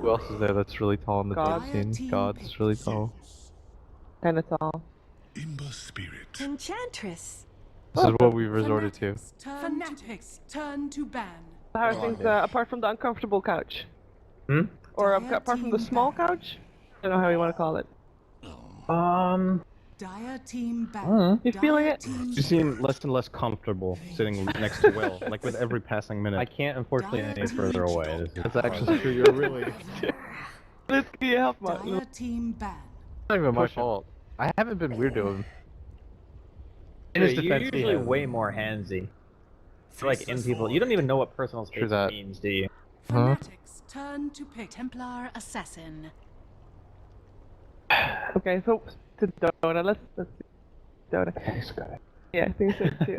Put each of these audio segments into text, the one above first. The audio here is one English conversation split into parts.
Who else is there that's really tall in the God. Dota scene? God's really tall. Kinda tall. Ember Spirit. Enchantress. This is what we've resorted to. Fanatics turn to ban. How are things apart from the uncomfortable couch? Hmm? Or Dire apart from team the small ban. couch? I don't know how you want to call it. Dire team ban. You feeling Dire it? team You seem less and less comfortable sitting next to Will, like with every passing minute. I can't unfortunately any further away. That's actually true. You're really. Let's get you help, man. Dire team ban. It's not even my fault. I haven't been weird to him. In his You're defense, usually he has- way more handsy. Like in people, you don't even know what personal space that. means, do you? Fanatics turn to pick. Templar assassin. Okay, so to Dota, let's see. Dota. Thanks, guy. Yeah, I think so too.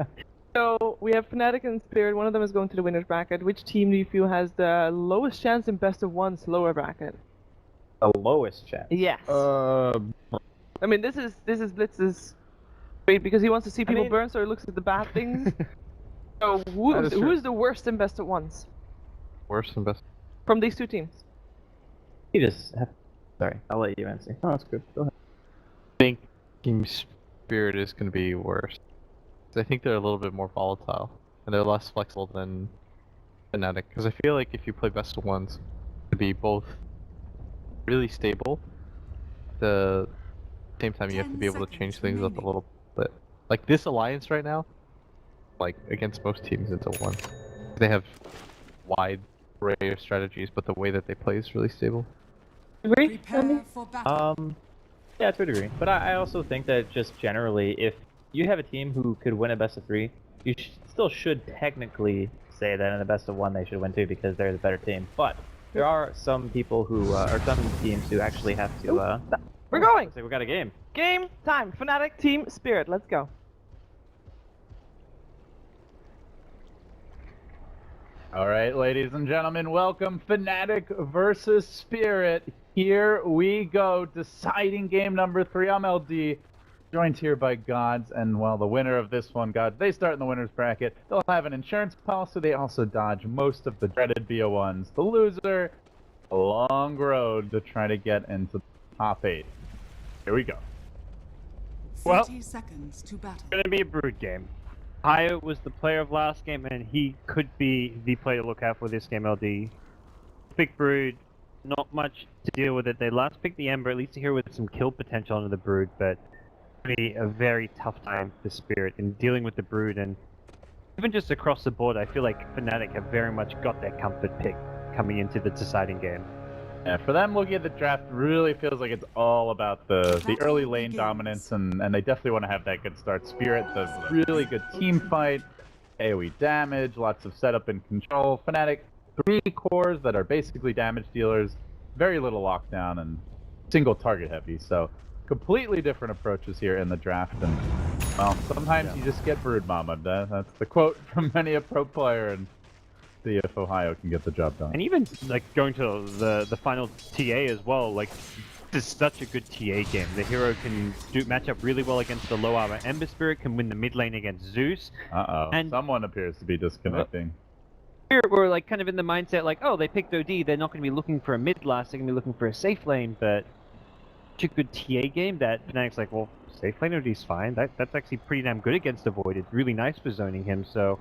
So we have Fnatic and Spirit. One of them is going to the winners bracket. Which team do you feel has the lowest chance in best of one's lower bracket? The lowest chance. Yes. Uh, I mean, this is Blitz's great because he wants to see people mean- burn, so he looks at the bad things. So That is who true. is the worst in best of ones Worse and best. from these two teams? You just have... Sorry, I'll let you answer. oh, that's good. Go ahead. I think Team Spirit is going to be worse. 'Cause I think they're a little bit more volatile and they're less flexible than Fnatic. Because I feel like if you play best of ones, it'd be both really stable. At the same time, you have to 10 be able to change seconds things up a remaining. little bit. Like this alliance right now, like against most teams into one. They have wide array of strategies, but the way that they play is really stable. Agree? Prepare for battle. Yeah, to a degree. But I also think that just generally, if you have a team who could win a best of 3, you still should technically say that in a best of 1 they should win too because they're the better team. But there are some people who, or some teams who actually have to, We're going! looks like we got a game. Game time! Fnatic, Team Spirit, let's go. Alright, ladies and gentlemen, welcome Fnatic versus Spirit. Here we go, deciding game number 3. I'm LD, joined here by Gods, and well, the winner of this one, Gods, they start in the winner's bracket. They'll have an insurance policy, they also dodge most of the dreaded BO1s. The loser, a long road to try to get into the top 8. Here we go. 30 seconds to battle. It's gonna be a Brood game. Hayo was the player of last game, and he could be the player to look out for this game, LD. Pick Brood, not much to deal with it. They last picked the Ember, at least here with some kill potential under the Brood, but it'll be a very tough time for Spirit in dealing with the Brood, and even just across the board, I feel like Fnatic have very much got their comfort pick coming into the deciding game. Yeah, for them, looking at the draft really feels like it's all about the early lane dominance, and they definitely want to have that good start. Spirit does really good team fight, AoE damage, lots of setup and control. Fnatic, 3 cores that are basically damage dealers, very little lockdown, and single target heavy. So completely different approaches here in the draft, and well, sometimes you just get Brood Mama. That's the quote from many a pro player, and see if Ohio can get the job done. And even like going to the final TA as well, like this is such a good TA game. The hero can match up really well against the low armor Ember Spirit, can win the mid lane against Zeus. Uh-oh, And- someone appears to be disconnecting. Here we're like kind of in the mindset like, oh, they picked OD, they're not going to be looking for a mid last, they're going to be looking for a safe lane, but such a good TA game that Fnatic's like, well, safe lane OD's fine. That's actually pretty damn good against the Void. It's really nice for zoning him, so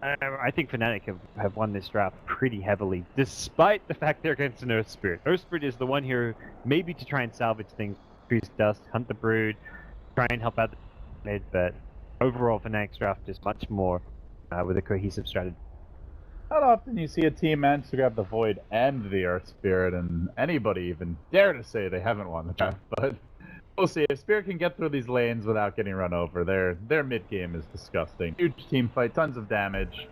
I think Fnatic have won this draft pretty heavily, despite the fact they're against an Earth Spirit. Earth Spirit is the one here, maybe to try and salvage things, increase dust, hunt the Brood, try and help out the mid, but overall Fnatic's draft is much more with a cohesive strategy. Not often you see a team manage to grab the Void and the Earth Spirit, and anybody even dare to say they haven't won the draft, but we'll see. If Spirit can get through these lanes without getting run over, their mid-game is disgusting. Huge team fight, tons of damage,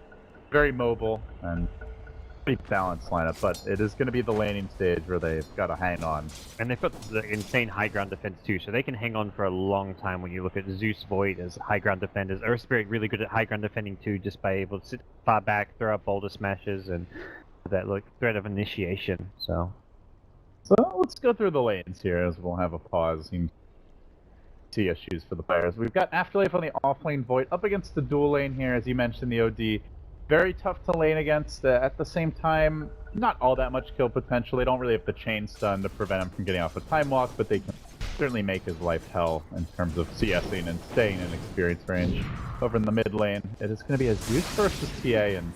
very mobile, and pretty balanced lineup, but it is going to be the laning stage where they've got to hang on. And they've got the insane high ground defense too, so they can hang on for a long time when you look at Zeus Void as high ground defenders. Earth Spirit really good at high ground defending too, just by able to sit far back, throw out boulder smashes, and that threat of initiation. So let's go through the lanes here as we'll have a pause and see issues for the players. We've got Afterlife on the offlane Void up against the dual lane here, as you mentioned, the OD. very tough to lane against. At the same time, not all that much kill potential. They don't really have the chain stun to prevent him from getting off a time walk, but they can certainly make his life hell in terms of CSing and staying in experience range. Over in the mid lane, it is going to be a Zeus versus TA, and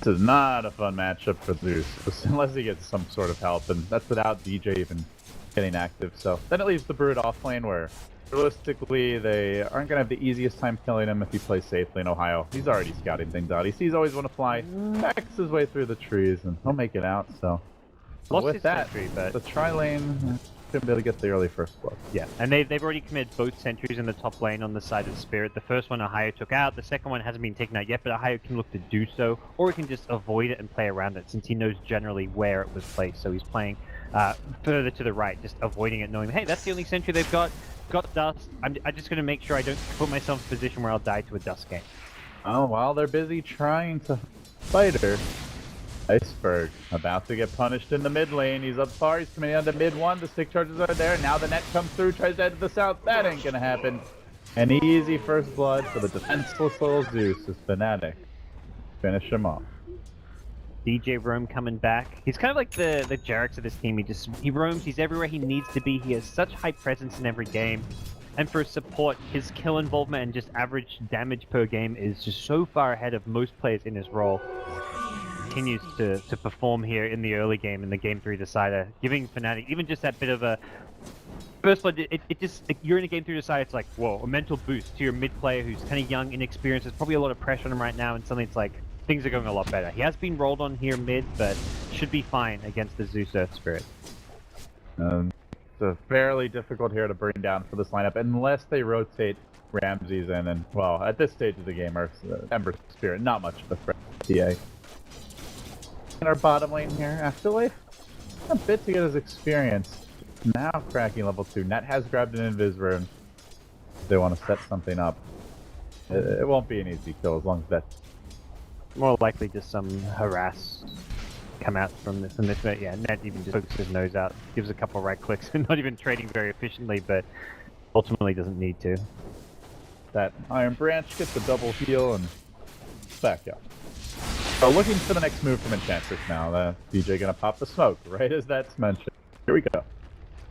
this is not a fun matchup for Zeus, unless he gets some sort of help, and that's without DJ even getting active. So then it leaves the Brood off lane, where realistically they aren't going to have the easiest time killing him if he plays safely in Ohio. He's already scouting things out. He sees always want to fly, backs his way through the trees, and he'll make it out. So Lost with his that, sentry, but the tri-lane should be able to get the early first blood. yeah, and they've already committed both sentries in the top lane on the side of Spirit. The first one Ohio took out, the second one hasn't been taken out yet, but Ohio can look to do so, or he can just avoid it and play around it, since he knows generally where it was placed. So he's playing further to the right, just avoiding it, knowing, hey, that's the only sentry they've got. Got dust. I'm just going to make sure I don't put myself in a position where I'll die to a dust game. Oh, while they're busy trying to fight her, Iceberg about to get punished in the mid lane. He's up far, he's coming down to mid one, the stick charges are there, now the net comes through, tries to head to the south, that ain't gonna happen. An easy first blood for the defenseless little Zeus as Fnatic finish him off. DJ Rome coming back. He's kind of like the Jarix of this team. He roams, he's everywhere he needs to be, he has such high presence in every game. And for support, his kill involvement and just average damage per game is just so far ahead of most players in his role. Continues to perform here in the early game, in the Game 3 decider, giving Fnatic even just that bit of a... First blood, it just, you're in a Game 3 decider, it's like, whoa, a mental boost to your mid player who's kind of young, inexperienced. There's probably a lot of pressure on him right now, and suddenly it's like, things are going a lot better. He has been rolled on here mid, but should be fine against the Zeus Earth Spirit. It's fairly difficult here to bring down for this lineup, unless they rotate Ramses in, and, well, at this stage of the game, Ember Spirit, not much of a threat to TA. In our bottom lane here, Afterlife, a bit to get his experience. Now cracking level 2. Net has grabbed an Invis rune. They want to set something up. It won't be an easy kill as long as that's... More likely just some harass come out from this, but yeah, Net even just pokes his nose out, gives a couple right clicks, and not even trading very efficiently, but ultimately doesn't need to. That Iron Branch gets a double heal and back up. So looking for the next move from Enchantress now. DJ gonna pop the smoke, right as that's mentioned. Here we go.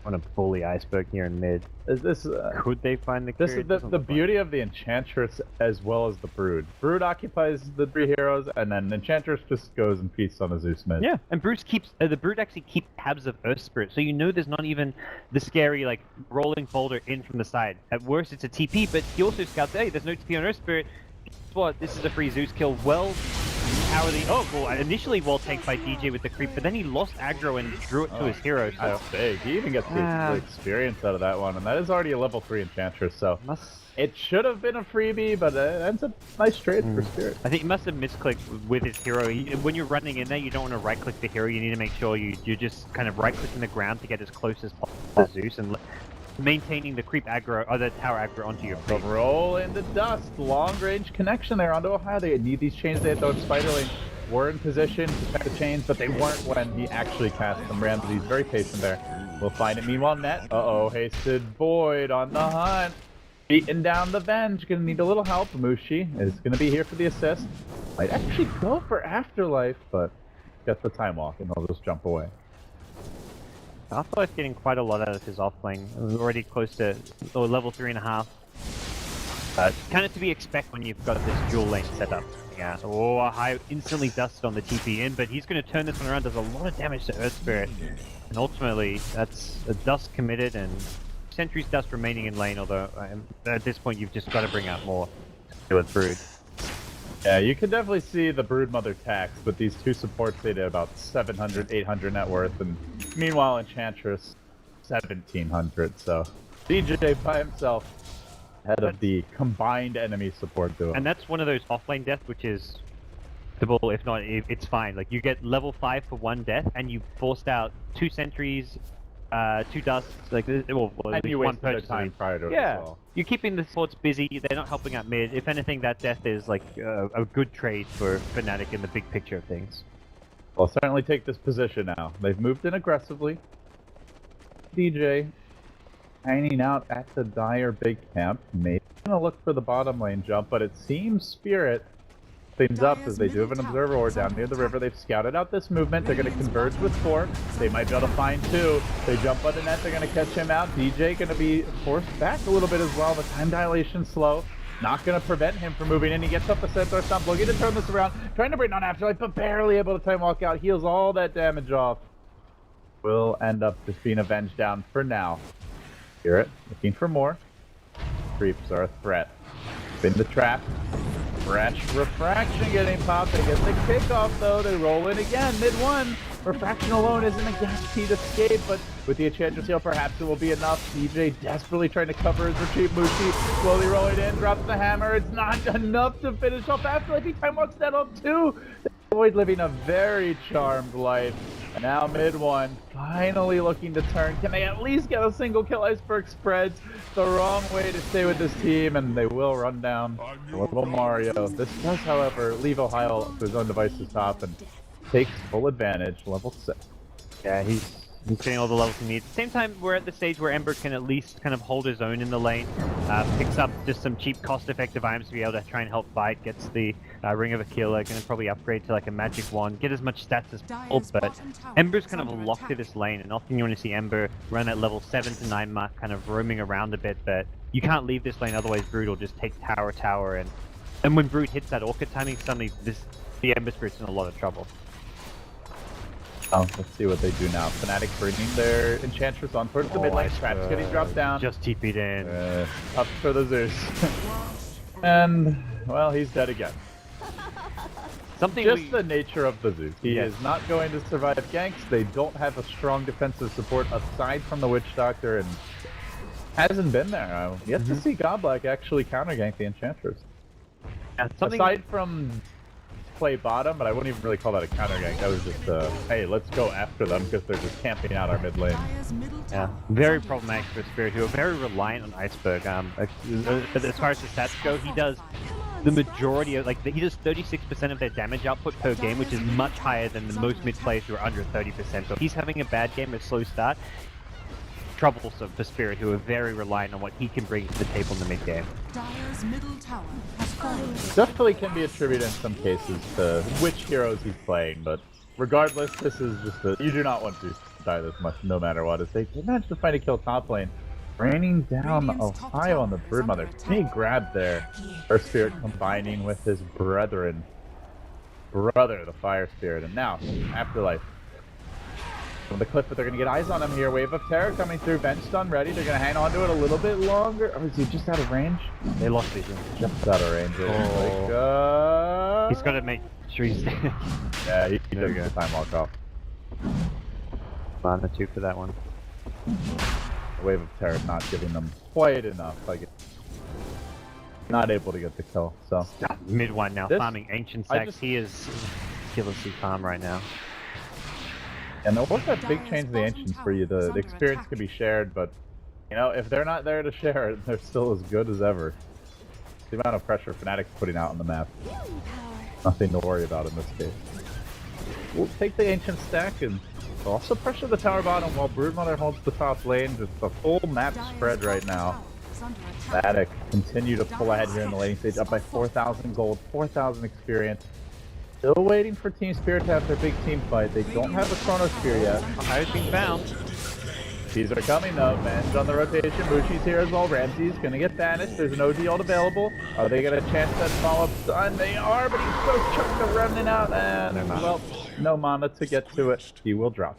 On a bully Iceberg here in mid. Is this could they find the This is the beauty of the Enchantress as well as the Brood. Brood occupies the 3 heroes, and then Enchantress just goes and feasts on the Zeus mid. Yeah, and Bruce keeps the Brood actually keeps tabs of Earth Spirit, so you know there's not even the scary like rolling boulder in from the side. At worst, it's a TP, but he also scouts, hey, there's no TP on Earth Spirit. Guess what? This is a free Zeus kill. Well, initially wall tanked by DJ with the creep, but then he lost aggro and drew it to his hero. So that's big. He even gets the experience out of that one, and that is already a level 3 Enchantress. So it should have been a freebie, but it ends up nice trade for Spirit. I think he must have misclicked with his hero. When you're running in there, you don't want to right-click the hero. You need to make sure you're just kind of right-clicking the ground to get as close as possible to Zeus and maintaining the creep aggro or the tower aggro onto your creep. Roll into dust, long range connection there onto Ohio. They need these chains. They had those spider lanes. Were in position to protect the chains, but they weren't when he actually cast them. Ramsey's very patient there. We'll find it. Meanwhile, Net. Hasted Void on the hunt. Beating down the Venge. Gonna need a little help. Mushi is gonna be here for the assist. Might actually go for Afterlife, but gets the time walk and they'll just jump away. Afterlife's getting quite a lot out of his off-lane. We're already close to level 3.5. Kind of to be expected when you've got this dual lane setup. Yeah. Ohio instantly dusted on the TP in, but he's going to turn this one around. Does a lot of damage to Earth Spirit. And ultimately, that's a dust committed and Sentry's dust remaining in lane, although at this point you've just got to bring out more with Brood. Yeah, you can definitely see the Brood Mother tax, but these two supports they did about 700, 800 net worth, and meanwhile Enchantress 1700, so DJ by himself ahead of the combined enemy support duo. And that's one of those offlane deaths which is double, if not, it's fine. Like you get level 5 for 1 death, and you forced out 2 sentries, 2 dusts, like and you wasted their time prior to it as well. You're keeping the supports busy, they're not helping out mid. If anything, that death is like a good trade for Fnatic in the big picture of things. I'll certainly take this position now. They've moved in aggressively. DJ hanging out at the Dire big camp. Maybe gonna look for the bottom lane jump, but it seems Spirit things up is they do have an observer or down near the river. They've scouted out this movement. They're going to converge with 4. They might be able to find 2. They jump on the net. They're going to catch him out. DJ going to be forced back a little bit as well. The time dilation slow. Not going to prevent him from moving in. He gets up the center stump, looking to turn this around. Trying to bring on Afterlife, but barely able to time walk out. Heals all that damage off. Will end up just being avenged down for now. Spirit looking for more. Creeps are a threat. Spin the trap. Fresh Refraction getting popped. They get the kickoff though. They roll in again. Mid-1. Refraction alone isn't a guaranteed escape, but with the Enchantress heal, perhaps it will be enough. DJ desperately trying to cover his retreat. Mushi slowly rolling in, drops the hammer. It's not enough to finish off Afterlife. He time walks that off too. They avoid living a very charmed life. And now mid-1, finally looking to turn. Can they at least get a single kill? Iceberg spreads the wrong way to stay with this team, and they will run down little Mario. This does, however, leave Ohio to his own device's top and takes full advantage, level 6. Yeah, he's getting all the levels he needs. At the same time, we're at the stage where Ember can at least kind of hold his own in the lane. Picks up just some cheap, cost-effective items to be able to try and help fight. Gets the Ring of Achilles, going to probably upgrade to like a magic wand, get as much stats as possible. But Ember's kind of locked to this lane, and often you want to see Ember run that level 7 to 9 mark, kind of roaming around a bit. But you can't leave this lane, otherwise Brood will just take tower, and when Brood hits that Orchid timing, suddenly the Ember Spirit's in a lot of trouble. Oh, let's see what they do now. Fnatic bringing their Enchantress on towards the mid lane. Trap's getting dropped down. Just TP'd in. Up for the Zeus. And, well, he's dead again. Just the nature of the Zeus. He is not going to survive ganks. They don't have a strong defensive support aside from the Witch Doctor, and hasn't been there. Yet to see Godblack actually counter gank the Enchantress. Aside from play bottom, but I wouldn't even really call that a counter gank. That was just hey, let's go after them because they're just camping out our mid lane. Yeah, very problematic for Spirit, who are very reliant on Iceberg. But as far as the stats go, he does the majority of, like, he does 36% of their damage output per game, which is much higher than the most mid players who are under 30%. So if he's having a bad game, a slow start, troublesome for Spirit, who are very reliant on what he can bring to the table in the mid game. Dire's middle tower has fallen. Definitely can be attributed in some cases to which heroes he's playing, but regardless, this is just you do not want to die this much no matter what. As they did manage to find a kill top lane, raining down Ohio on the Broodmother. Big grab there. Earth Spirit combining with his brother, the Fire Spirit, and now Afterlife. From the cliff, but they're going to get eyes on him here. Wave of Terror coming through. Bench stun ready. They're going to hang on to it a little bit longer. Or is he just out of range? They lost vision. Just out of range. He's got to make sure he's... Yeah, he took the time walk off. Mana 2 for that one. The Wave of Terror not giving them quite enough. Like, not able to get the kill. So mid one now, farming Ancient Sacks. He is ridiculously calm right now. And there was that big change in the Ancients for you. The experience can be shared, but you know, if they're not there to share it, they're still as good as ever. The amount of pressure Fnatic's putting out on the map. Nothing to worry about in this case. We'll take the Ancient stack and also pressure the tower bottom while Broodmother holds the top lane. Just a full map spread right now. Fnatic continue to pull ahead here in the laning stage, up by 4,000 gold, 4,000 experience. Still waiting for Team Spirit to have their big team fight. They don't have a Chrono Spear yet. Ohio's being found. These are coming though. Man's on the rotation. Mushi's here as well. Ramsey's gonna get banished. There's an OD ult available. Are they gonna chance that follow-up stun? They are, but he's so choked the remnant out, and well, no mana to get to it. He will drop.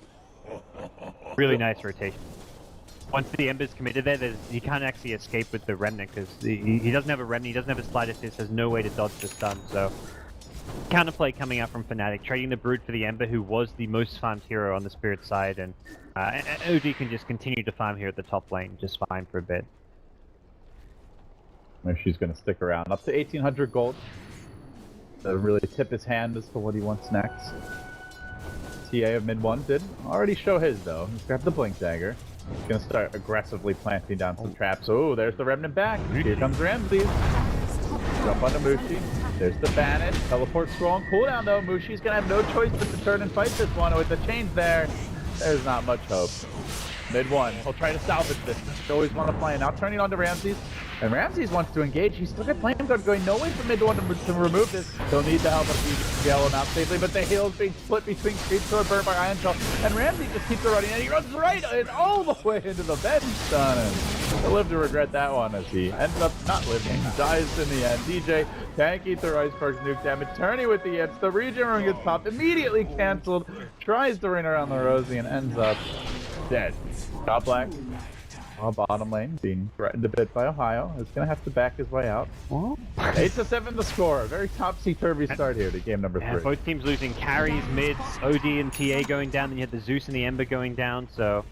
Really nice rotation. Once the Ember's committed there, he can't actually escape with the remnant because he doesn't have a remnant. He doesn't have a slide assist. There's no way to dodge the stun. So counterplay coming out from Fnatic, trading the Brood for the Ember, who was the most farmed hero on the Spirit side, and OG can just continue to farm here at the top lane just fine for a bit. She's going to stick around. Up to 1,800 gold. To really tip his hand as to what he wants next. TA of mid 1 did already show his though. He's grabbed the Blink Dagger. He's going to start aggressively planting down some traps. Oh, there's the Remnant back. Here comes Ramsey. Jump onto Mushi. There's the banish. Teleport strong. Cooldown though. Mushi's gonna have no choice but to turn and fight this one. With the change there, there's not much hope. Mid one. He'll try to salvage this. They always want to play. Now turning on to Ramses. And Ramses wants to engage. He's still got flame guard going. No way for mid one to remove this. He'll need the help of EG to bail him out safely. But the heal's being split between Creep Sword burned by Iron Shell. And Ramses just keeps it running. And he runs right and all the way into the bench stun. And he'll live to regret that one as he ends up not living. Dies in the end. DJ tanky through Iceberg's nuke damage. Turning with the hits. The regen run gets popped. Immediately cancelled. Tries to ring around the Rosie and ends up dead. Top black. Bottom lane being threatened a bit by Ohio. Is going to have to back his way out. 8-7 the score. Very topsy-turvy start here to game number 3. Both teams losing carries, mids, OD and TA going down, then you had the Zeus and the Ember going down, so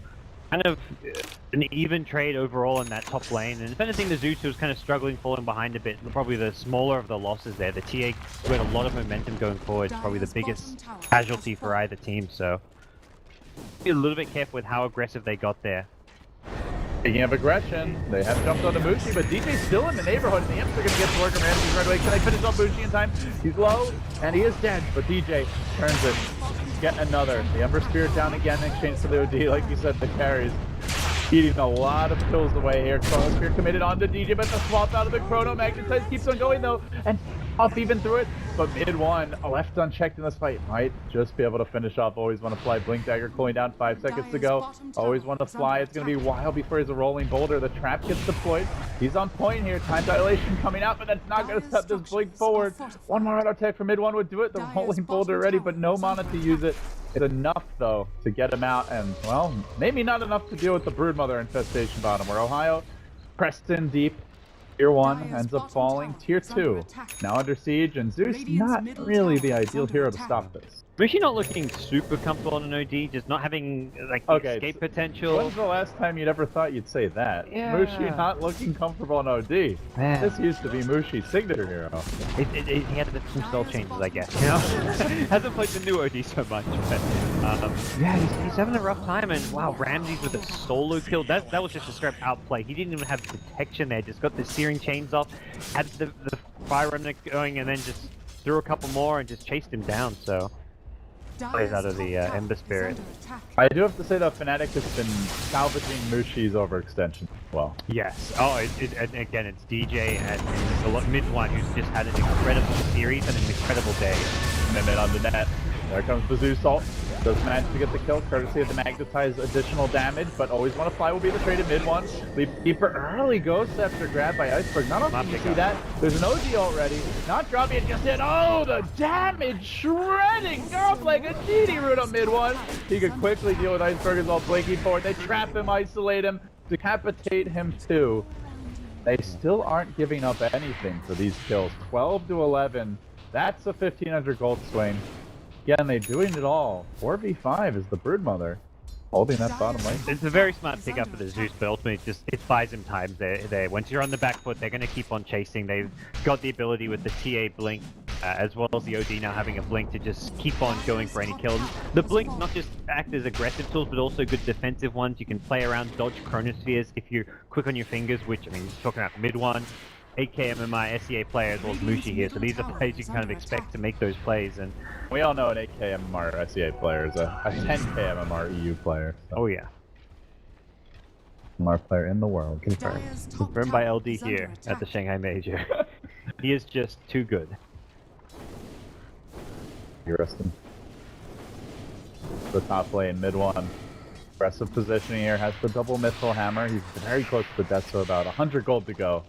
kind of an even trade overall in that top lane. And if anything, the Zeus was kind of struggling, falling behind a bit. Probably the smaller of the losses there. The TA who had a lot of momentum going forward, probably the biggest casualty for either team, so be a little bit careful with how aggressive they got there. Speaking of aggression, they have jumped onto Mushi, but DJ's still in the neighborhood, and the Imps are going to get to work on Ramses right away. Can they finish off Mushi in time? He's low, and he is dead, but DJ turns it. Get another. The Ember Spirit down again in exchange for the OD. Like you said, the carries eating a lot of kills away here. Chrono Spirit committed onto DJ, but the swap out of the Chrono Magnetize keeps on going, though, and off even through it. But mid one, left unchecked in this fight, might just be able to finish off. Always want to fly. Blink Dagger cooling down, 5 seconds to go. Always want to fly. It's going to be a while before he's a rolling boulder. The trap gets deployed. He's on point here. Time dilation coming out, but that's not going to set this Blink forward. One more auto attack from mid one would do it. The rolling boulder ready, but no mana to use it. It's enough, though, to get him out. And, well, maybe not enough to deal with the Broodmother infestation bottom, where Ohio pressed in deep. Tier 1 ends up falling. Tier 2 now under siege, and Zeus not really the ideal hero to stop this. Mushi not looking super comfortable on an OD, just not having like escape potential. When's the last time you'd ever thought you'd say that? Yeah. Mushi not looking comfortable on OD. Man. This used to be Mushi's signature hero. He had some spell changes, I guess. You know, hasn't played the new OD so much, but yeah, he's having a rough time. And wow, Ramses with a solo kill. That was just a straight outplay. He didn't even have protection there. Just got the searing chains off, had the fire remnant going, and then just threw a couple more and just chased him down. So. Plays out of the Ember Spirit. I do have to say though, Fnatic has been salvaging Mushi's overextension well. Yes. Oh, again, it's DJ and the mid one who's just had an incredible series and an incredible day. Commitment on the net. There comes the Zeus ult. Does manage to get the kill, courtesy of the magnetize additional damage, but always want to fly will be the trade at mid one. Leap Keeper early ghost after grab by Iceberg. Not often you see that. There's an OG already. Not dropping it just in. Oh, the damage shredding up like a GD root on mid one. He could quickly deal with Iceberg as well, blinking forward. They trap him, isolate him, decapitate him too. They still aren't giving up anything for these kills. 12 to 11. That's a 1,500 gold swing. Again, they're doing it all. 4v5 is the Broodmother holding that bottom lane. It's a very smart pick up for the Zeus, but ultimately it buys him time there. Once you're on the back foot, they're going to keep on chasing. They've got the ability with the TA blink, as well as the OD now having a blink to just keep on going for any kills. The blinks not just act as aggressive tools, but also good defensive ones. You can play around, dodge chronospheres if you're quick on your fingers, which, I mean, you're talking about mid one. 8k MMI SEA player as well as Mushi here, so these are plays you can kind of expect to make those plays. And we all know an 8k MMR SEA player is a 10k MMR EU player. So. Oh yeah. MMR player in the world. Confirmed by LD here at the Shanghai Major. He is just too good. You rest him. The top lane, mid one. Aggressive positioning here, has the double mithril hammer. He's very close to the death, so about 100 gold to go.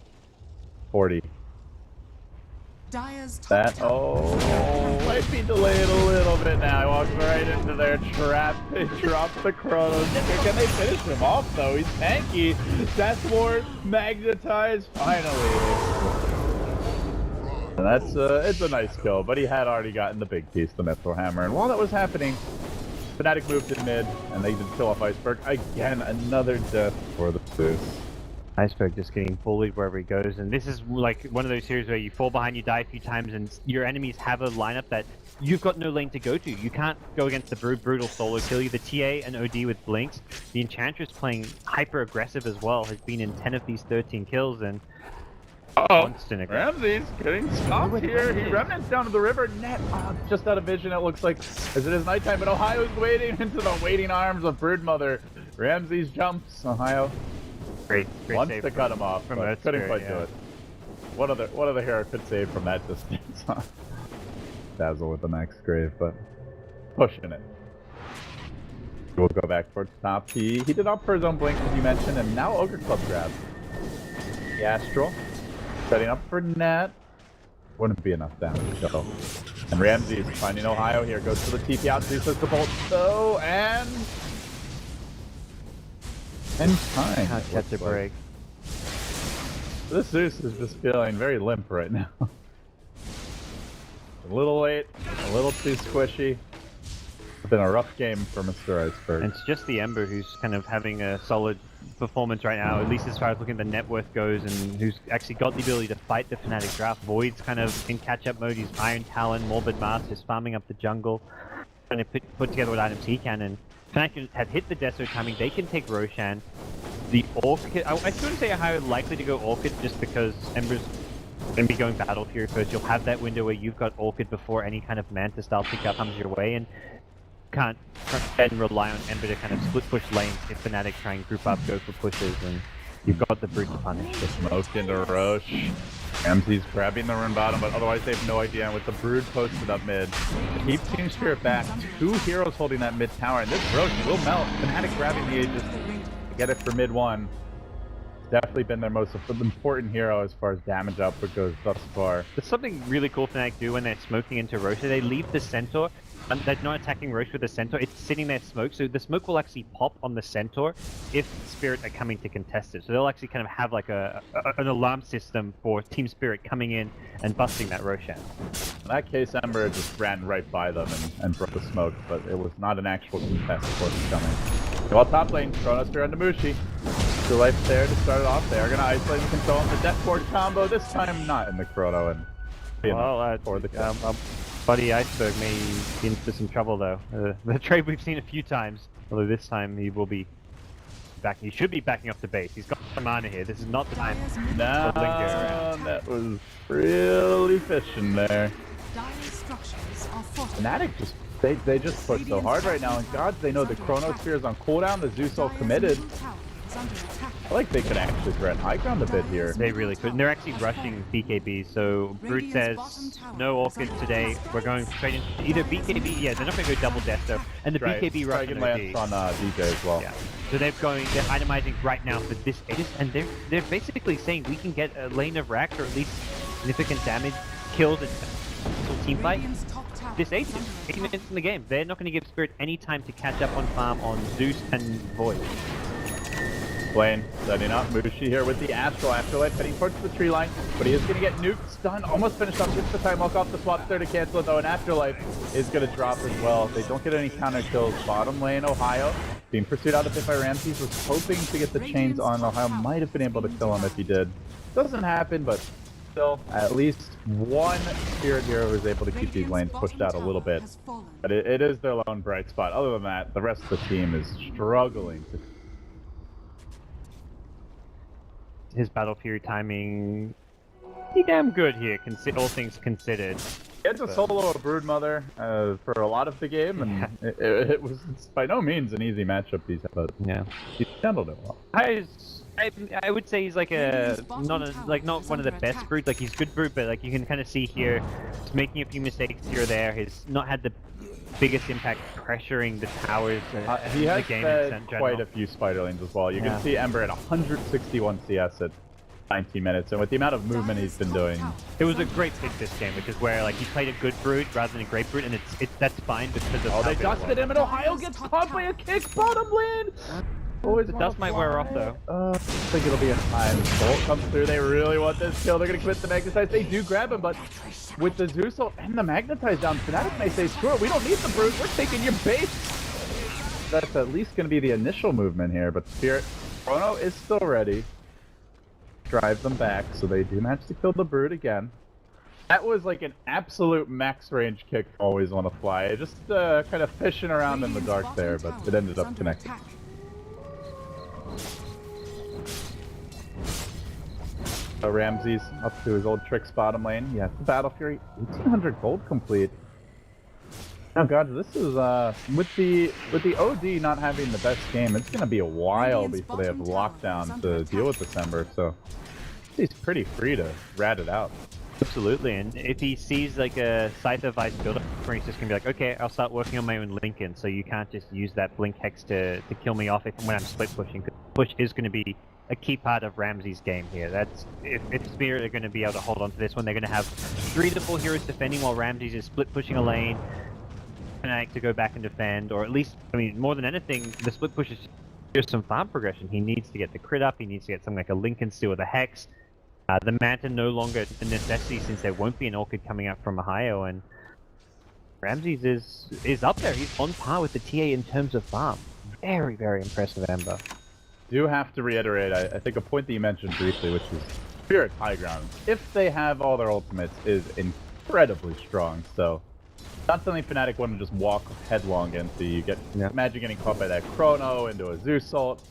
40. That, might be delayed a little bit now. He walks right into their trap. They drop the Chronos. Can they finish him off, though? He's tanky. Death Ward, magnetized, finally. And that's, it's a nice kill, but he had already gotten the big piece, the Mithril Hammer. And while that was happening, Fnatic moved in mid, and they did kill off Iceberg. Again, another death for the Zeus. Iceberg just getting bullied wherever he goes, and this is like one of those series where you fall behind, you die a few times, and your enemies have a lineup that you've got no lane to go to. You can't go against the brutal solo kill you. The TA and OD with blinks. The Enchantress playing hyper aggressive as well, has been in 10 of these 13 kills, and constant aggression. Ramses getting stopped here. He remnants down to the river. Net just out of vision, it looks like, as it is nighttime, but Ohio's waiting into the waiting arms of Broodmother. Ramses jumps. Ohio Great wants save to cut him off, from but Earth couldn't Spirit, quite do yeah. it. What other hero could save from that distance? Dazzle with the max grave, but pushing it. We'll go back towards top. He did opt for his own blink, as you mentioned, and now Ogre Club grab. The Astral setting up for Nat. Wouldn't be enough damage though. And Ramses finding Ohio here, goes for the TP out, Zeus says the bolt though, and time. Can't catch a break. This Zeus is just feeling very limp right now. A little late, a little too squishy. It's been a rough game for Mr. Iceberg. And it's just the Ember who's kind of having a solid performance right now, at least as far as looking at the net worth goes, and who's actually got the ability to fight the Fnatic draft. Void's kind of in catch-up mode. He's Iron Talon, Morbid Mask, is farming up the jungle, trying to put together what items he can, and Fnatic have hit the Deso timing. They can take Roshan. The Orchid, I shouldn't say how likely to go Orchid just because Ember's going to be going Battle Fury first. You'll have that window where you've got Orchid before any kind of Manta style pickup comes your way, and can't then rely on Ember to kind of split push lanes if Fnatic try and group up, go for pushes, and you've got the Brute to punish. The smoke into Roche. Ramsey's grabbing the rune bottom, but otherwise they have no idea. And with the Brood posted up mid, keep Team Spirit back. 2 heroes holding that mid tower, and this Roche will melt. Fnatic grabbing the Aegis to get it for mid 1. Definitely been their most important hero as far as damage output goes thus far. There's something really cool Fnatic do when they're smoking into Roche. They leave the Centaur, and they're not attacking Roche with the Centaur, it's sitting there smoke, so the smoke will actually pop on the Centaur if Spirit are coming to contest it. So they'll actually kind of have like an alarm system for Team Spirit coming in and busting that Roshan. In that case, Ember just ran right by them and broke the smoke, but it was not an actual contest for them coming. Well, top lane, Chronos and Mushi. The life there to start it off. They are going to isolate and control him. The Death Board combo, this time not in the Chrono. And Well, Buddy Iceberg may be into some trouble though. The trade we've seen a few times, although this time he will be back. He should be backing off the base. He's got some mana here. This is not the time to linger around. That was really fishing there. Fnatic just they just push so hard right now, and gods, they know the Chrono Sphere is on cooldown. The Zeus all committed. I feel like they could actually threaten high ground a bit here. They really could. And they're actually rushing BKB, so Brute says, no Orchid today. We're going straight into either BKB, yeah, they're not going to go double death though. And the BKB rush Dragon Lance on DJ as well. Yeah. So they're itemizing right now for this Aegis, and they're basically saying we can get a lane of racks or at least significant damage, kills, and a team fight. This Aegis, 8 minutes in the game. They're not going to give Spirit any time to catch up on farm on Zeus and Void. Lane setting up Mushi here with the Astral Afterlife heading towards the tree line, but he is going to get nuked, stunned, almost finished up, gets the time walk off the swap there to cancel it though, and Afterlife is going to drop as well. They don't get any counter kills. Bottom lane, Ohio being pursued out of it by Ramses, was hoping to get the chains on. Ohio might have been able to kill him if he did. Doesn't happen, but still, at least one Spirit hero is able to keep these lanes pushed out a little bit. But it is their lone bright spot. Other than that, the rest of the team is struggling to his Battle Fury timing pretty damn good here, all things considered. He had to solo a Broodmother for a lot of the game, and it was by no means an easy matchup, but yeah, he handled it well. I would say he's like not one of the best Brutes. Like he's good Brute, but like you can kind of see here, he's making a few mistakes here or there. He's not had the biggest impact pressuring the towers he has the game fed quite a few spider lanes as well. You can see Ember at 161 CS at 19 minutes, and with the amount of movement he's been doing, it was a great pick this game, which is where like he played a good Brute rather than a great Brute, and that's fine because of they dusted him, and Ohio gets caught by a kick bottom lane. The dust might wear off though. I think it'll be a time. Bolt comes through. They really want this kill. They're gonna commit the Magnetize. They do grab him, but with the Zeus and the Magnetize down, Fnatic may say, "Sure, we don't need the Brute. We're taking your base." That's at least gonna be the initial movement here. But Spirit Chrono is still ready. Drive them back, so they do manage to kill the Brute again. That was like an absolute max range kick. Always want to fly. Just kind of fishing around in the dark there, but it ended up connecting. So Ramses up to his old tricks bottom lane. Yeah, the Battle Fury, 1800 gold complete. Oh god, this is with the OD not having the best game, it's gonna be a while Radiant's before they have bottom tower is lockdown under to deal with attack. December, so he's pretty free to rat it out. Absolutely, and if he sees like a Scyther Vice builder, he's just gonna be like, okay, I'll start working on my own Lincoln, so you can't just use that Blink Hex to kill me off when I'm split pushing. Push is gonna be a key part of Ramsey's game here. That's if Spirit are gonna be able to hold on to this one, they're gonna have 3 to 4 heroes defending while Ramsey's is split pushing a lane, Fnatic to go back and defend, or at least, I mean, more than anything, the split push is just some farm progression. He needs to get the crit up, he needs to get something like a Lincoln Steel with a Hex. The Manta no longer a necessity since there won't be an Orchid coming up from Ohio, and Ramses is up there. He's on par with the TA in terms of farm. Very, very impressive, Ember. Do have to reiterate, I think a point that you mentioned briefly, which is Spirit's high ground, if they have all their ultimates, is incredibly strong, so not something Fnatic want to just walk headlong into. You get imagine getting caught by that Chrono into a Zeus ult,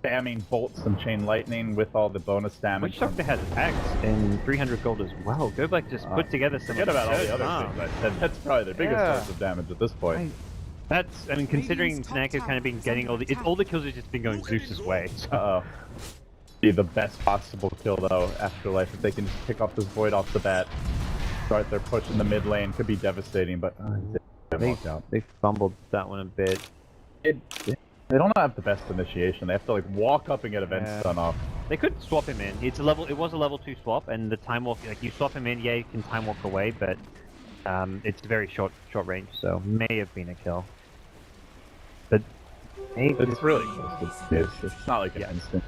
spamming bolts and chain lightning with all the bonus damage. Which Doctor has Axe and 300 gold as well. Go back, just put together some. Forget about all the other things I said. That's probably their biggest source of damage at this point. That's, I mean, considering Fnatic have kind of been getting all the kills have just been going Zeus's way. So. Be the best possible kill though, Afterlife, if they can just pick off this Void off the bat. Start their push in the mid lane, could be devastating, but they fumbled that one a bit. They don't have the best initiation. They have to like walk up and get event stun off. They could swap him in. It was a level 2 swap, and the time walk, like you swap him in, yeah, you can time walk away, but it's very short range, so may have been a kill. But it's really close. It's not like an instant.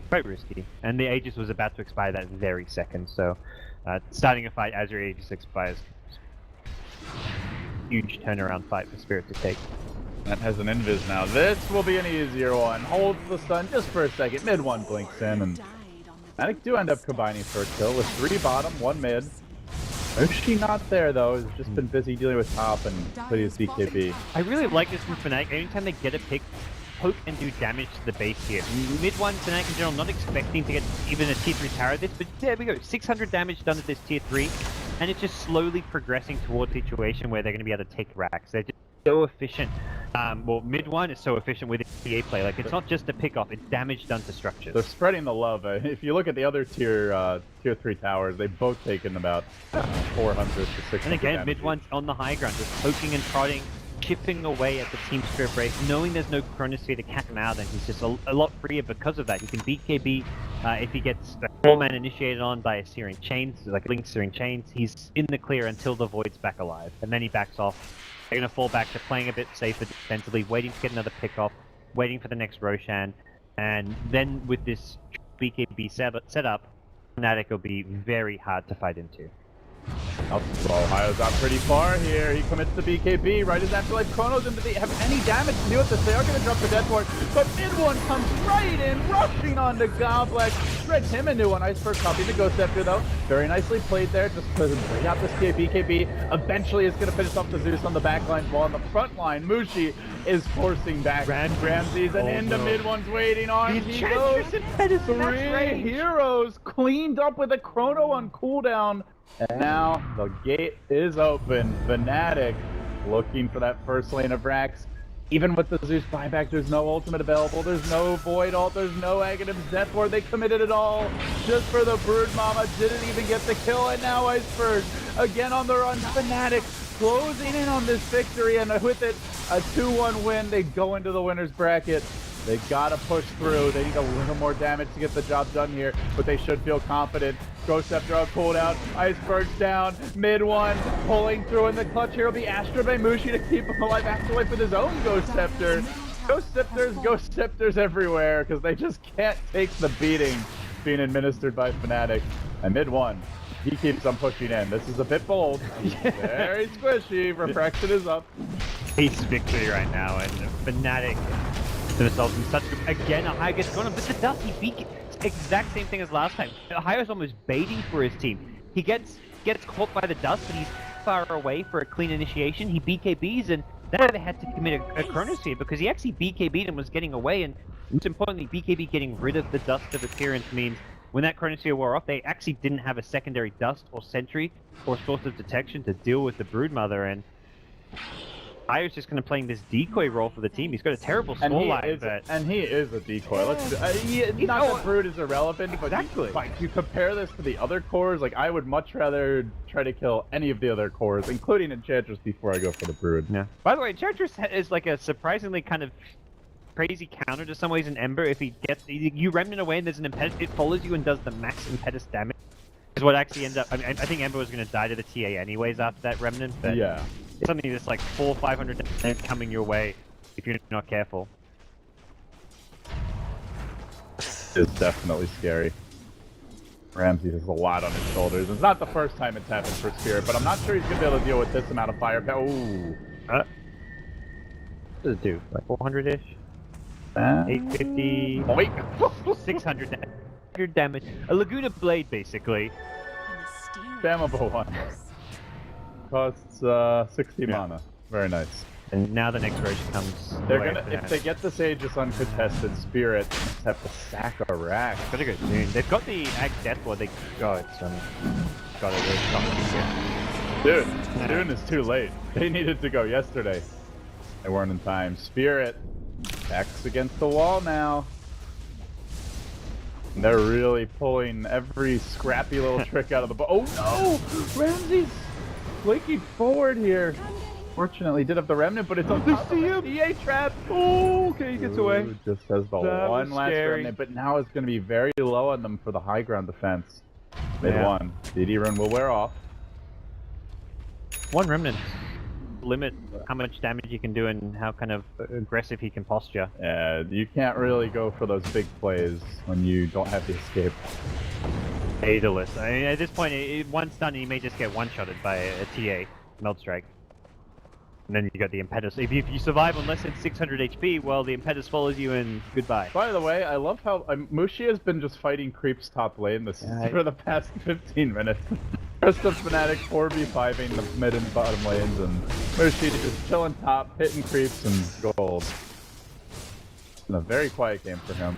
Quite risky, and the Aegis was about to expire that very second, so starting a fight as your Aegis expires, huge turnaround fight for Spirit to take. That has an invis now. This will be an easier one. Holds the stun just for a second. Mid one blinks in, and Fnatic do end up combining for a kill with 3 bottom, 1 mid. She not there though. Has just been busy dealing with top and putting his BKB. I really like this from Fnatic. Anytime they get a pick, poke and do damage to the base here. Mid 1 Fnatic in general, not expecting to get even a tier 3 tower of this, but there we go. 600 damage done at this tier 3, and it's just slowly progressing towards a situation where they're going to be able to take racks. They're just so efficient. Well, mid 1 is so efficient with the TA play. Like, it's not just a pick off, it's damage done to structures. They're spreading the love. If you look at the other tier 3 towers, they've both taken about 400 to 600 And again, damage. mid 1's on the high ground, just poking and prodding, chipping away at the Team Spirit break, knowing there's no Chronosphere to catch him out, and he's just a lot freer because of that. He can BKB if he gets a 4-man initiated on by a Searing Chains, like Link Searing Chains. He's in the clear until the Void's back alive, and then he backs off. They're going to fall back to playing a bit safer defensively, waiting to get another pick off, waiting for the next Roshan, and then with this BKB setup, Fnatic will be very hard to fight into. Ohio's out pretty far here. He commits the BKB right as Afterlife Chronos into the have any damage to do with this. They are going to drop the Deathward, but mid one comes right in, rushing onto Goblex. Spreads him into an Iceberg copy the Ghost Scepter though. Very nicely played there, just because they got this BKB. Eventually it's going to finish off the Zeus on the back line, while on the front line, Mushi is forcing back Ramses, and into mid one's waiting arms. He goes 3 heroes cleaned up with a Chrono on cooldown. And now the gate is open. Fnatic looking for that first lane of racks. Even with the Zeus buyback, there's no ultimate available. There's no Void ult. There's no Aghanim's Death Ward. They committed it all just for the Brood Mama. Didn't even get the kill. And now Iceberg again on the run. Fnatic closing in on this victory. And with it, a 2-1 win. They go into the winner's bracket. They gotta push through. They need a little more damage to get the job done here, but they should feel confident. Ghost Scepter on cooldown, Iceberg's down, mid one, pulling through in the clutch here will be Astra by Mushi to keep him alive, Afterlife with his own Ghost Scepter. Ghost Scepters everywhere, because they just can't take the beating being administered by Fnatic. And mid one, he keeps on pushing in. This is a bit bold, very squishy, Refraction is up. Ace victory right now, and Fnatic themselves in such again a high gets going on, but the dust he beat exact same thing as last time. Ohio's almost baiting for his team. He gets caught by the dust, but he's far away for a clean initiation. He BKBs, and then they had to commit a Chronosphere because he actually BKB'd and was getting away, and most importantly, BKB getting rid of the dust of appearance means when that Chronosphere wore off, they actually didn't have a secondary dust or sentry or source of detection to deal with the Broodmother, and Io's just kind of playing this decoy role for the team. He's got a terrible scoreline, but... And he is a decoy. Let's, not that Brood is irrelevant, exactly. But you compare this to the other cores, like, I would much rather try to kill any of the other cores, including Enchantress, before I go for the Brood. Yeah. By the way, Enchantress is like a surprisingly kind of crazy counter to some ways in Ember. If he gets... You Remnant away and there's an Impetus, it follows you and does the max Impetus damage. Is what actually ends up... I mean, I think Ember was going to die to the TA anyways after that Remnant, but... Yeah. It's something that's like 400-500 damage coming your way if you're not careful. It's definitely scary. Ramsey has a lot on his shoulders. It's not the first time it's happened for Spirit, but I'm not sure he's going to be able to deal with this amount of firepower. Ooh. What does it do? Like 400-ish? 850... Wait! 600 damage. A Laguna Blade, basically. Spammable one. Costs 60 mana. Very nice. And now the next rotation comes. They're gonna, if they get this Aegis uncontested, Spirit just have to sack a rack. Gotta go soon. They've got the Ag Death Ward. They got it. Got it really strong. Dude, Dune is too late. They needed to go yesterday. They weren't in time. Spirit backs against the wall now. They're really pulling every scrappy little trick out of the bow. Oh no! Ramsey's flaking forward here. Fortunately, did have the Remnant, but it's on top of the EA trap. Oh, okay, he gets away. Just has the one last Remnant, but now it's going to be very low on them for the high ground defense. Mid one. DD rune will wear off. One Remnant. Limit how much damage you can do and how kind of aggressive he can posture. Yeah, you can't really go for those big plays when you don't have the escape. Daedalus. I mean, at this point, once done, he may just get one-shotted by a TA, Meld Strike. And then you got the Impetus. If you survive on less than 600 HP, well, the Impetus follows you and goodbye. By the way, I love how Mushi has been just fighting creeps top lane for the past 15 minutes. Rest of Fnatic 4v5ing the mid and bottom lanes, and Mushi just chilling top, hitting creeps and gold. It's a very quiet game for him.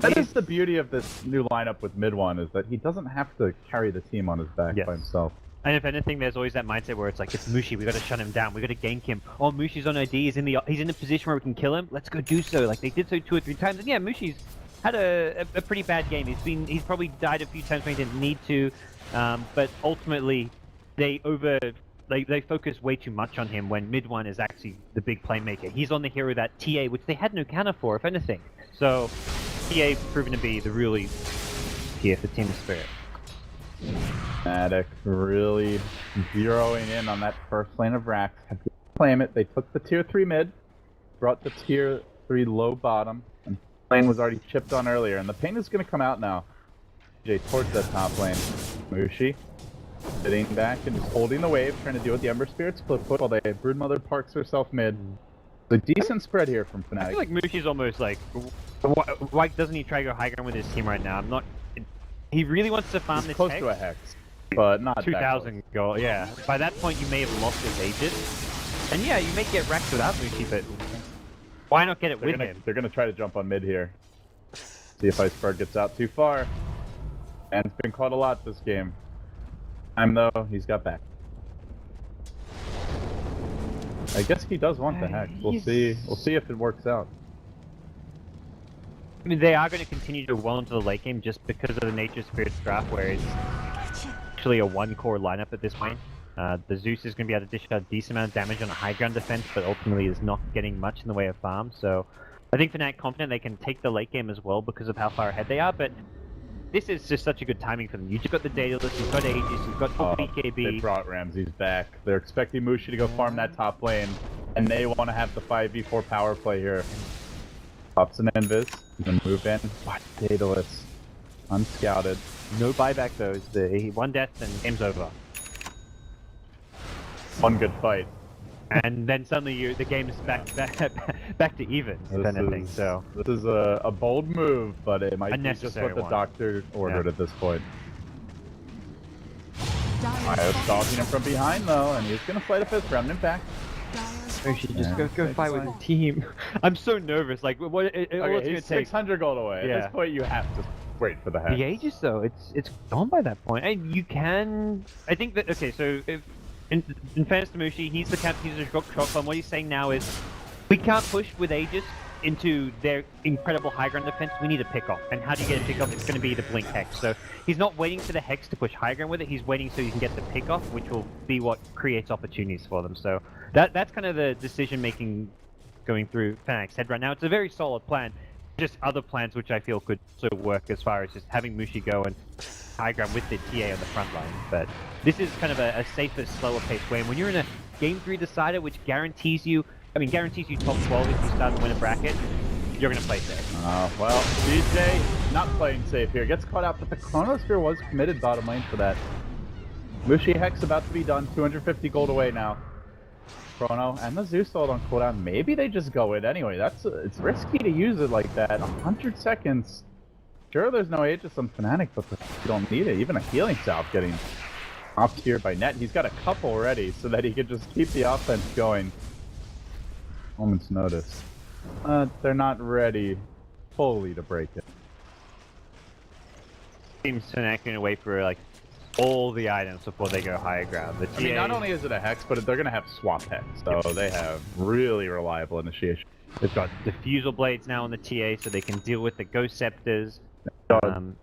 That is the beauty of this new lineup with mid one, is that he doesn't have to carry the team on his back by himself. And if anything, there's always that mindset where it's like, it's Mushi, we gotta shut him down, we gotta gank him. Oh, Mushi's on OD, he's in a position where we can kill him, let's go do so. Like, they did so 2 or 3 times, and yeah, Mushi's had a pretty bad game. He's probably died a few times when he didn't need to, but ultimately, they focus way too much on him when mid one is actually the big playmaker. He's on the hero that TA, which they had no counter for, if anything. So, TA proven to be the really tier for Team of Spirit. Fnatic really zeroing in on that first lane of racks. Have to claim it. They took the tier 3 mid, brought the tier 3 low bottom, and lane was already chipped on earlier. And the pain is going to come out now. Jay towards that top lane. Mushi sitting back and just holding the wave, trying to deal with the Ember Spirit split foot while they Broodmother parks herself mid. A decent spread here from Fnatic. I feel like Mushi's almost like, why doesn't he try to go high ground with his team right now? He really wants to farm this close hex. To a hex, but not 2,000 gold, yeah. By that point, you may have lost his Aegis. And yeah, you may get wrecked without Mushi, but why not get it with him? They're gonna try to jump on mid here. See if Iceberg gets out too far. And it's been caught a lot this game. Though, he's got back. I guess he does want the hex. We'll see. We'll see if it works out. I mean, they are going to continue to well into the late game just because of the nature of Spirit's draft, where it's actually a one-core lineup at this point. The Zeus is going to be able to dish out a decent amount of damage on a high ground defense, but ultimately is not getting much in the way of farm. So I think Fnatic confident they can take the late game as well because of how far ahead they are, but this is just such a good timing for them. You just got the Daedalus, you've got Aegis, you've got BKB. They brought Ramses back. They're expecting Mushi to go farm that top lane, and they want to have the 5v4 power play here. Pops an Invis, he's gonna move in. What? Daedalus. Unscouted. No buyback though. It's the one death and game's over. One good fight. And then suddenly the game's back to even, if anything. So this is a bold move, but it might be just what the doctor ordered at this point. Io's stalking him from behind though, and he's gonna fight a fifth Remnant back. Or she just go fight with the team. I'm so nervous. Like, what? Okay, he's 600 gold away. At this point, you have to wait for the hex. The Aegis, though, it's gone by that point. And you can. I think that. Okay, so if in fairness to Mushi, he's the captain, he's a shot clock. What he's saying now is, we can't push with Aegis into their incredible high ground defense. We need a pick off. And how do you get a pick off? It's going to be the Blink Hex. So he's not waiting for the Hex to push high ground with it. He's waiting so he can get the pick off, which will be what creates opportunities for them. So that's kind of the decision making going through Fnatic's head right now. It's a very solid plan. Just other plans which I feel could also work as far as just having Mushi go and high ground with the TA on the front line. But this is kind of a safer, slower paced way. And when you're in a Game 3 decider, which guarantees you top 12 if you start to win a bracket, you're going to play safe. Well, DJ not playing safe here. Gets caught out, but the Chronosphere was committed bottom lane for that. Mushi Hex about to be done. 250 gold away now. Chrono and the Zeus ult on cooldown. Maybe they just go in anyway. It's risky to use it like that. 100 seconds. Sure, there's no Aegis on Fnatic, but you don't need it. Even a healing salve getting off here by Net. He's got a couple already, so that he could just keep the offense going. Moment's notice. They're not ready fully to break it. Seems Fnatic going to wait for like all the items before they go higher ground. I mean, not only is it a Hex, but they're going to have swap Hex, so they have really reliable initiation. They've got Diffusal Blades now on the TA, so they can deal with the Ghost Scepters.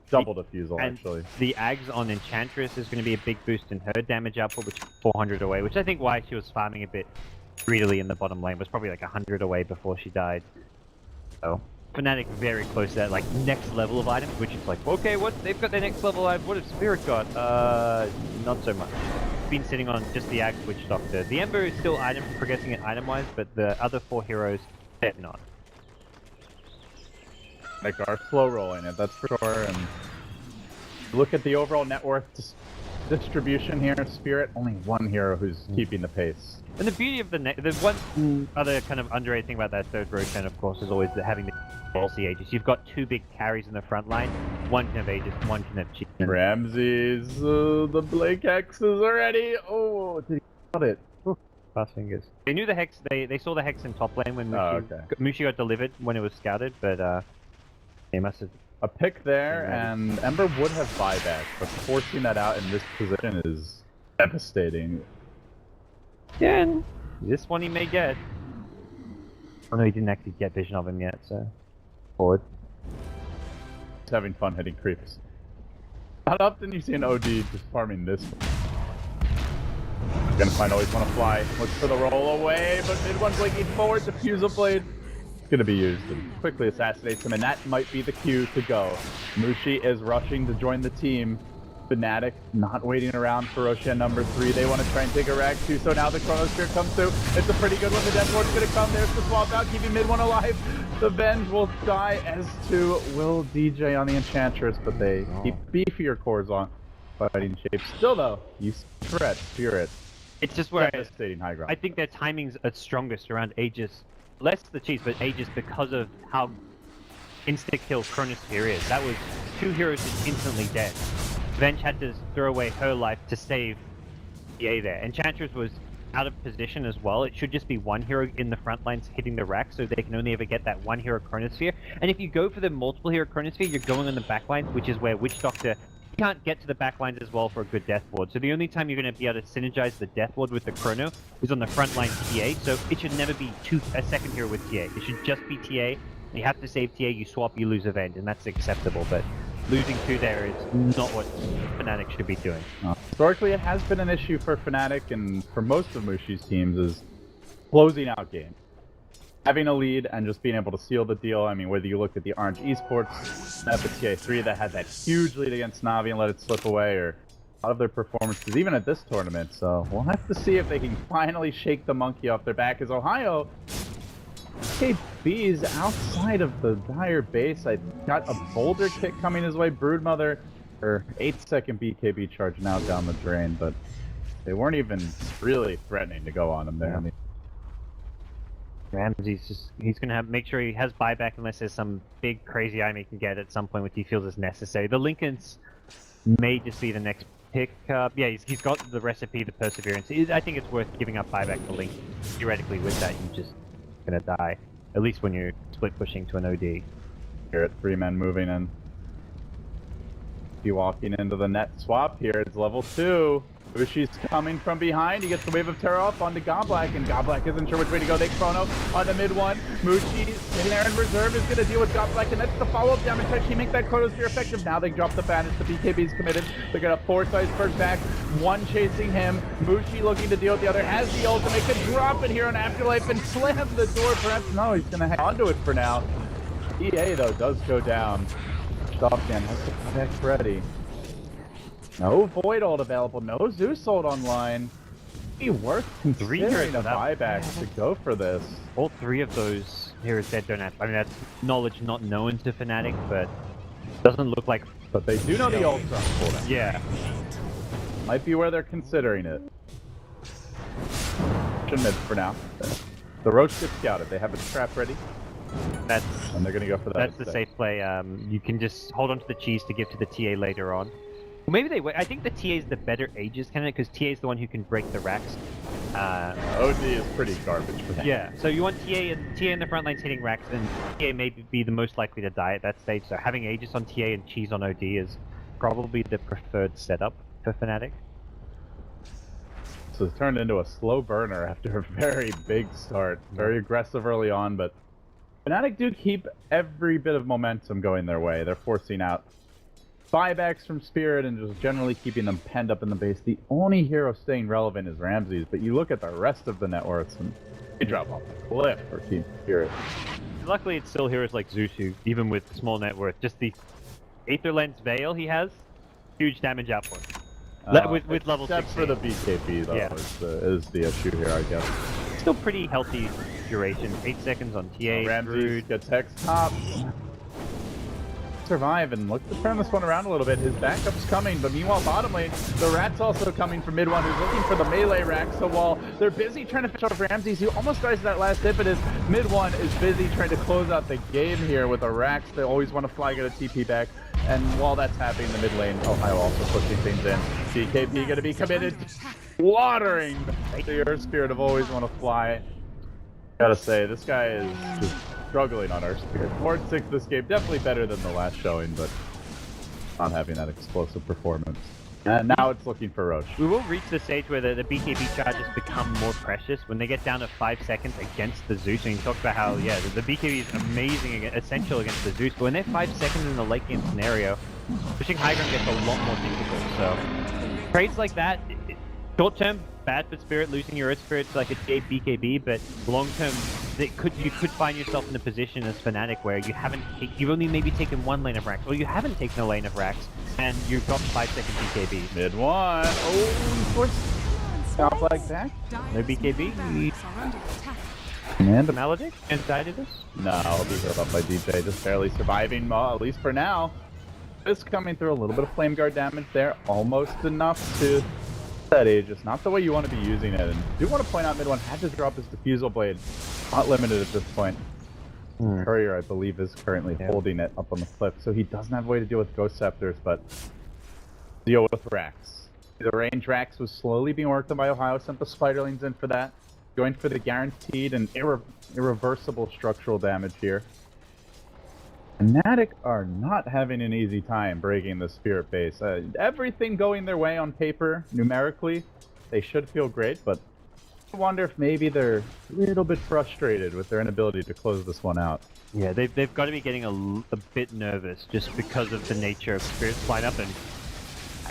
Double Diffusal, and actually. The Ags on Enchantress is going to be a big boost in her damage output, which is 400 away, which I think why she was farming a bit greedily in the bottom lane, was probably like 100 away before she died. So Fnatic very close to that like next level of items, which is like, okay, what they've got their next level item. What has Spirit got? Not so much. Been sitting on just the Axe Witch Doctor. The Ember is still progressing it item-wise, but the other 4 heroes, they're not. They are slow rolling it, that's for sure. And look at the overall net worth distribution here. Spirit, only one hero who's keeping the pace. And the beauty of the one other kind of underrated thing about that third Roshan, of course, is always having the Pulsey Aegis. You've got 2 big carries in the front line. One can have Aegis, one can have Cheat. Ramses, the Blake Hex is already. Oh, did he got it? Fast fingers. They knew the Hex. They saw the Hex in top lane when Mushi got delivered when it was scouted, but they must have. A pick there, and Ember would have buyback, but forcing that out in this position is devastating. Yeah, and this one he may get. Oh no, he didn't actually get vision of him yet, so forward. He's having fun hitting creeps. Not often you see an OD just farming this one. Gonna find always want to fly. Looks for the roll away, but mid one blinking forward. Diffusal Blade gonna be used and quickly assassinates him, and that might be the cue to go. Mushi is rushing to join the team. Fnatic not waiting around for Roshan number 3. They want to try and take a rag too, so now the Chronosphere comes through. It's a pretty good one. The Death Ward's gonna come. There's the swap out, keeping mid one alive. The Venge will die, as to will DJ on the Enchantress, but they keep beefier cores on fighting shape. Still though, you threat Spirit. It's just where devastating high ground. I think their timings are strongest around Aegis. Less the cheese, but Aegis because of how insta-kill Chronosphere is. That was 2 heroes just instantly dead. Venge had to throw away her life to save EA there. Enchantress was out of position as well. It should just be 1 hero in the front lines hitting the rack, so they can only ever get that 1 hero Chronosphere. And if you go for the multiple hero Chronosphere, you're going on the back lines, which is where Witch Doctor can't get to the back lines as well for a good Death Ward. So the only time you're going to be able to synergize the Death Ward with the Chrono is on the front line TA, so it should never be a second hero with TA. It should just be TA. You have to save TA, you swap, you lose event, and that's acceptable, but losing 2 there is not what Fnatic should be doing. Historically, it has been an issue for Fnatic and for most of Mushi's teams is closing out games. Having a lead and just being able to seal the deal. I mean, whether you look at the Orange Esports, TA3 that had that huge lead against Na'Vi and let it slip away, or a lot of their performances, even at this tournament. So we'll have to see if they can finally shake the monkey off their back, as Ohio KB's outside of the Dire base. I got a boulder kick coming his way. Broodmother, her 8-second BKB charge now down the drain, but they weren't even really threatening to go on him there. Yeah. I mean, Ramsey's he's gonna make sure he has buyback unless there's some big crazy item he can get at some point which he feels is necessary. The Lincolns may just be the next pick. Yeah, he's got the recipe, the perseverance. I think it's worth giving up buyback to Link. Theoretically, with that, you're just gonna die. At least when you're split pushing to an OD. Here at 3 men moving in. Be walking into the net swap here. It's level 2. Ushi's coming from behind. He gets the wave of terror off onto Goblak, and Goblak isn't sure which way to go. They chrono on the mid one. Mushi sitting there in reserve is going to deal with Goblak, and that's the follow-up damage. Can he make that chronosphere effective? Now they drop the banish. The BKB's committed. They're going to force Iceberg back. One chasing him. Mushi looking to deal with the other. Has the ultimate. Could drop it here on Afterlife and slam the door. Perhaps no, he's going to hang onto it for now. EA though does go down. Stopcan has to protect ready. No Void ult available, no Zeus ult online. Be worth considering a buyback to go for this. All three of those heroes dead don't have. I mean, that's knowledge not known to Fnatic, but doesn't look like. But they do know the ult's on cooldown. Yeah. Might be where they're considering it. Mid for now. The Roach gets scouted. They have a trap ready. And they're gonna go for that. That's the safe play. You can just hold on to the cheese to give to the TA later on. Well, maybe they wait. I think the TA is the better Aegis candidate because TA is the one who can break the racks. OD is pretty garbage for that. Yeah, so you want TA in the front lines hitting racks, and TA may be the most likely to die at that stage. So having Aegis on TA and cheese on OD is probably the preferred setup for Fnatic. So it's turned into a slow burner after a very big start. Very aggressive early on, but Fnatic do keep every bit of momentum going their way. They're forcing out buybacks from Spirit and just generally keeping them penned up in the base. The only hero staying relevant is Ramses, but you look at the rest of the net worths and they drop off a cliff for Team Spirit. Luckily, it's still heroes like Zeus who, even with small net worth, just the Aether Lens Veil he has, huge damage output. With level 16. Except for the BKB, though, Yeah. is the issue here, I guess. Still pretty healthy duration. 8 seconds on TA. Ramses gets Hex top. Survive and look to turn this one around a little bit. His backup's coming, but meanwhile, bottom lane, the Rat's also coming from mid one, who's looking for the melee rack. So while they're busy trying to finish off Ramses, who almost dies to that last impetus, mid one is busy trying to close out the game here with the racks. They always want to fly, get a TP back. And while that's happening, the mid lane, Ohio also pushing things in. BKB going to be committed, slaughtering the Earth Spirit of always want to fly. Gotta say, this guy is just struggling on Earth Spirit. 4-6 this game, definitely better than the last showing, but not having that explosive performance. And now it's looking for Roche. We will reach the stage where the BKB charges become more precious when they get down to 5 seconds against the Zeus. And you talked about how, yeah, the BKB is amazing, essential against the Zeus, but when they're 5 seconds in the late game scenario, pushing high ground gets a lot more difficult. So trades like that, short term, bad for Spirit, losing your Earth Spirit to like a TA BKB, but long term, you could find yourself in a position as Fnatic where you've only maybe taken 1 lane of racks, or you haven't taken a lane of racks, and you've got 5 second BKB. Mid one. Oh, force. Top flag back. No BKB. And the Maledict inside of this? No, I'll be hit up by DJ, just barely surviving, at least for now. Just coming through a little bit of flame guard damage there, almost enough to that Aegis. Not the way you want to be using it. And I do want to point out mid one had to drop his diffusal blade. Not limited at this point. Courier, I believe, is currently holding it up on the cliff, so he doesn't have a way to deal with Ghost Scepters, but deal with Rax. The range Rax was slowly being worked on by Ohio, sent the Spiderlings in for that. Going for the guaranteed and irreversible structural damage here. Fnatic are not having an easy time breaking the Spirit base. Everything going their way on paper, numerically, they should feel great, but I wonder if maybe they're a little bit frustrated with their inability to close this one out. Yeah, they've got to be getting a bit nervous just because of the nature of Spirit's lineup, and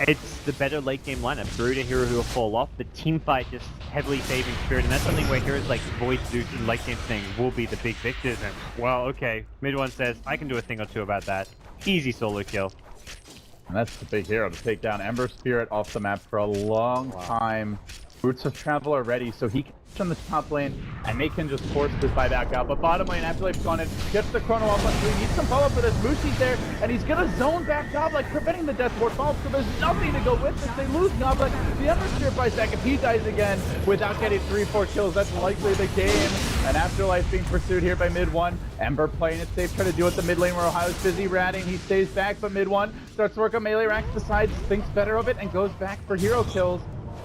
it's the better late game lineup. Brood, a hero who will fall off. The team fight just heavily favoring Spirit, and that's something where heroes like Void, Zeus, and late game thing will be the big victors. And well, okay, mid one says I can do a thing or two about that. Easy solo kill. And that's the big hero to take down Ember Spirit off the map for a long time. Roots of Travel are ready, so he can push on the top lane, and they can just force this buyback out. But bottom lane, Afterlife's gone in, gets the chrono off on 3, needs some follow-up for this. Mushi's there, and he's gonna zone back Goblak, preventing the death ward fall, so there's nothing to go with this. They lose Goblak. The Ember Spirit buys back. If he dies again without getting 3-4 kills, that's likely the game. And Afterlife being pursued here by mid one. Ember playing it safe, trying to deal with the mid lane where Ohio's busy ratting. He stays back, but mid one starts to work on melee racks, decides, thinks better of it, and goes back for hero kills.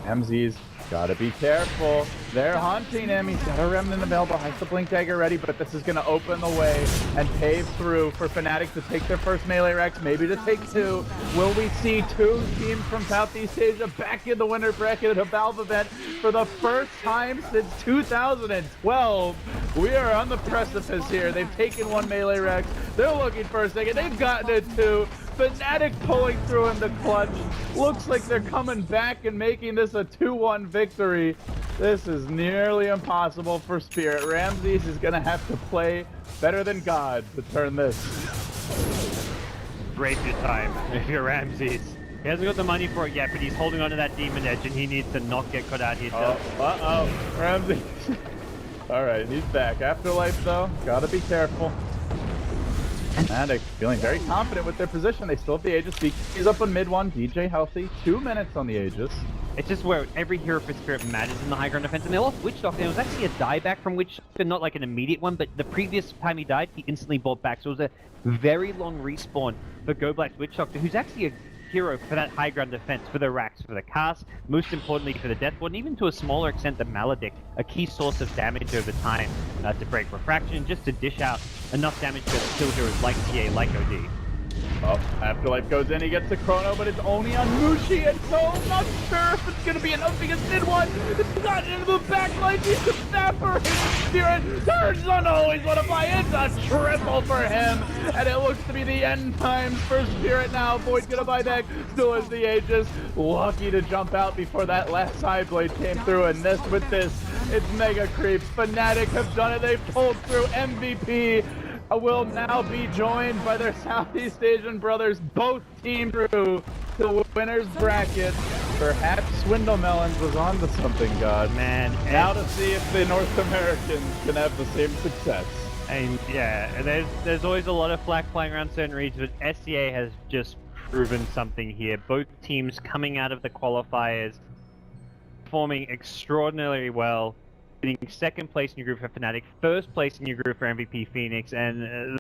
MZ's Gotta be careful. They're haunting him. He's got a Remnant available. Has the Blink Dagger ready, but this is gonna open the way and pave through for Fnatic to take their first melee Rex, maybe to take two. Will we see two teams from Southeast Asia back in the winner bracket at a Valve event for the first time since 2012? We are on the precipice here. They've taken one melee Rex. They're looking for a second. They've gotten it two. Fnatic pulling through in the clutch. Looks like they're coming back and making this a 2-1 victory. This is nearly impossible for Spirit. Ramses is going to have to play better than God to turn this. Break your time if you're Ramses. He hasn't got the money for it yet, but he's holding on to that Demon Edge, and he needs to not get caught out here. Uh-oh. Ramses. All right, he's back. Afterlife, though, gotta be careful. Fnatic feeling very confident with their position. They still have the Aegis. He's up on mid one. DJ healthy. 2 minutes on the Aegis. It's just where every hero for Spirit matters in the high ground defense. And they lost Witch Doctor. It was actually a dieback from Witch Doctor, not like an immediate one, but the previous time he died, he instantly bought back. So it was a very long respawn for Go Black's Witch Doctor, who's actually a hero for that high ground defense, for the racks, for the cast, most importantly for the Death Ward, and even to a smaller extent the Maledict, a key source of damage over time to break refraction, just to dish out enough damage to kill heroes like TA, like OD. Oh, Afterlife goes in, he gets the Chrono, but it's only on Mushi, and so I'm not sure if it's gonna be enough because mid one, it's got into the backline, he's evaporating Spirit, turns on always want to fly, it's a triple for him, and it looks to be the end times for Spirit now. Void's gonna buy back, still has the Aegis, lucky to jump out before that last side blade came through, and with this, it's Mega Creeps. Fnatic have done it, they've pulled through. MVP will now be joined by their Southeast Asian brothers, both teams through the winner's bracket. Perhaps Swindle Melons was onto something, God. Man, now to see if the North Americans can have the same success. And yeah, and there's always a lot of flack flying around certain regions, but SCA has just proven something here. Both teams coming out of the qualifiers, performing extraordinarily well, getting second place in your group for Fnatic, first place in your group for MVP Phoenix, and